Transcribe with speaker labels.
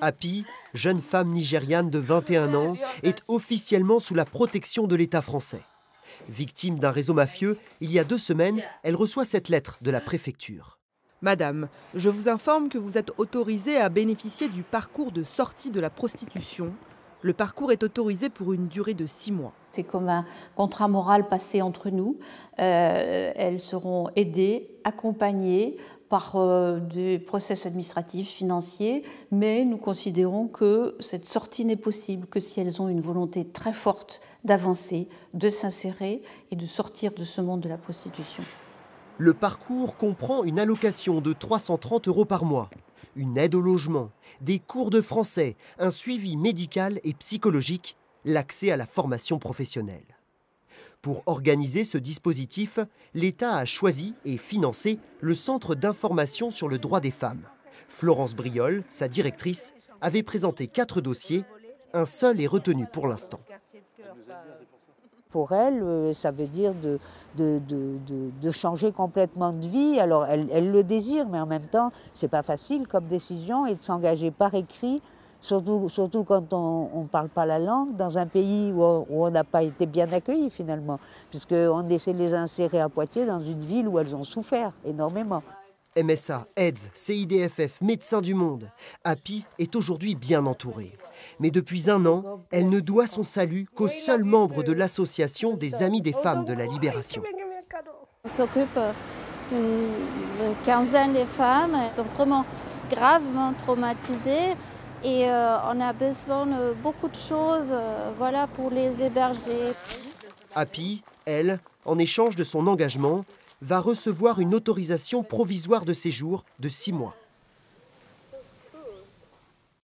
Speaker 1: Happy, jeune femme nigériane de 21 ans, est officiellement sous la protection de l'État français. Victime d'un réseau mafieux, il y a 2 semaines, elle reçoit cette lettre de la préfecture.
Speaker 2: Madame, je vous informe que vous êtes autorisée à bénéficier du parcours de sortie de la prostitution. Le parcours est autorisé pour une durée de 6 mois.
Speaker 3: C'est comme un contrat moral passé entre nous. Elles seront aidées, accompagnées par des process administratifs, financiers, mais nous considérons que cette sortie n'est possible que si elles ont une volonté très forte d'avancer, de s'insérer et de sortir de ce monde de la prostitution.
Speaker 1: Le parcours comprend une allocation de 330 € par mois, une aide au logement, des cours de français, un suivi médical et psychologique, l'accès à la formation professionnelle. Pour organiser ce dispositif, l'État a choisi et financé le Centre d'information sur le droit des femmes. Florence Briol, sa directrice, avait présenté 4 dossiers. Un seul est retenu pour l'instant.
Speaker 4: Pour elle, ça veut dire de changer complètement de vie. Alors, elle le désire, mais en même temps, c'est pas facile comme décision et de s'engager par écrit, surtout quand on ne parle pas la langue, dans un pays où on n'a pas été bien accueillis finalement, puisqu'on essaie de les insérer à Poitiers dans une ville où elles ont souffert énormément.
Speaker 1: MSA, AIDS, CIDFF, Médecins du Monde. Happy est aujourd'hui bien entourée. Mais depuis 1 an, elle ne doit son salut qu'aux seuls membres de l'association des Amis des femmes de la Libération.
Speaker 5: On s'occupe d'une quinzaine de femmes. Elles sont vraiment gravement traumatisées et on a besoin de beaucoup de choses pour les héberger.
Speaker 1: Happy, elle, en échange de son engagement, va recevoir une autorisation provisoire de séjour de 6 mois.